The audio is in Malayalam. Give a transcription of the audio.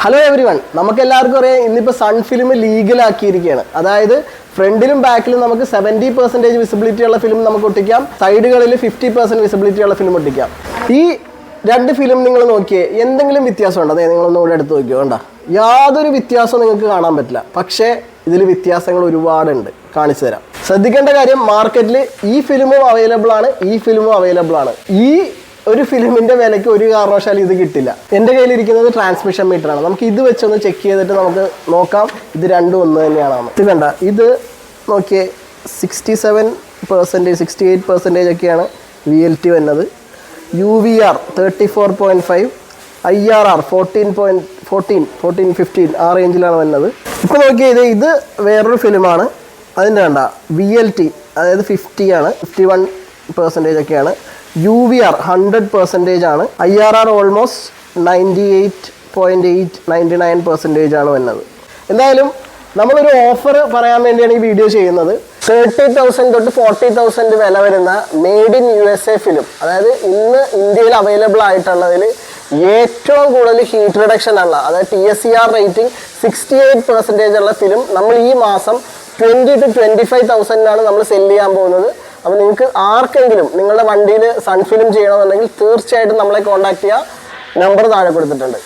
ഹലോ എവരിവൺ, നമുക്ക് എല്ലാവർക്കും അറിയാം ഇന്നിപ്പോൾ സൺ ഫിലിം ലീഗലാക്കിയിരിക്കുകയാണ്. അതായത് ഫ്രണ്ടിലും ബാക്കിലും നമുക്ക് 70% വിസിബിലിറ്റി ഉള്ള ഫിലിം നമുക്ക് ഒട്ടിക്കാം, സൈഡുകളിൽ 50% വിസിബിലിറ്റി ഉള്ള ഫിലിം ഒട്ടിക്കാം. ഈ രണ്ട് ഫിലിം നിങ്ങൾ നോക്കിയേ, എന്തെങ്കിലും വ്യത്യാസം ഉണ്ടോ? അതെ, നിങ്ങളൊന്നും കൂടെ എടുത്ത് നോക്കിയോ. വേണ്ട, യാതൊരു വ്യത്യാസവും നിങ്ങൾക്ക് കാണാൻ പറ്റില്ല. പക്ഷേ ഇതിൽ വ്യത്യാസങ്ങൾ ഒരുപാടുണ്ട്, കാണിച്ചു തരാം. ശ്രദ്ധിക്കേണ്ട കാര്യം, മാർക്കറ്റിൽ ഈ ഫിലിമും അവൈലബിൾ ആണ്, ഈ ഫിലിമും അവൈലബിൾ ആണ്. ഈ ഒരു ഫിലിമിന്റെ വിലയ്ക്ക് ഒരു കാരണവശാലും ഇത് കിട്ടില്ല. എൻ്റെ കയ്യിലിരിക്കുന്നത് ട്രാൻസ്മിഷൻ മീറ്റർ ആണ്. നമുക്ക് ഇത് വെച്ചൊന്ന് ചെക്ക് ചെയ്തിട്ട് നമുക്ക് നോക്കാം ഇത് രണ്ടും ഒന്ന് തന്നെയാണോ. ഇത് കണ്ട, ഇത് നോക്കിയേ 67%, 68% ഒക്കെയാണ് VLT വരുന്നത്. UVR 34.5, IRR 14, 15 ആ റേഞ്ചിലാണ് വരുന്നത്. ഇപ്പോൾ നോക്കിയത് ഇത് വേറൊരു ഫിലിമാണ്. അതിൻ്റെ കണ്ട VLT അതായത് 50 ആണ്, 51% ഒക്കെയാണ്. UVR 100% ആണ്. IRR ഓൾമോസ്റ്റ് 98.8, 99% ആണ് വരുന്നത്. എന്തായാലും നമ്മളൊരു ഓഫർ പറയാൻ വേണ്ടിയാണ് ഈ വീഡിയോ ചെയ്യുന്നത്. 30,000 തൊട്ട് 40,000 വില വരുന്ന മെയ്ഡ് ഇൻ USA ഫിലിം, അതായത് ഇന്ന് ഇന്ത്യയിൽ അവൈലബിൾ ആയിട്ടുള്ളതിൽ ഏറ്റവും കൂടുതൽ ഹീറ്റ് റിഡക്ഷൻ ഉള്ള, അതായത് TSCR റേറ്റിംഗ് 68% ഉള്ള ഫിലിം നമ്മൾ ഈ മാസം 20,000 to 25,000 നമ്മൾ സെല് ചെയ്യാൻ പോകുന്നത്. അപ്പോൾ നിങ്ങൾക്ക് ആർക്കെങ്കിലും നിങ്ങളുടെ വണ്ടിയിൽ സൺ ഫിലിം ചെയ്യണമെന്നുണ്ടെങ്കിൽ തീർച്ചയായിട്ടും നമ്മളെ കോൺടാക്ട് ചെയ്യുക. നമ്പർ താഴെ കൊടുത്തിട്ടുണ്ട്.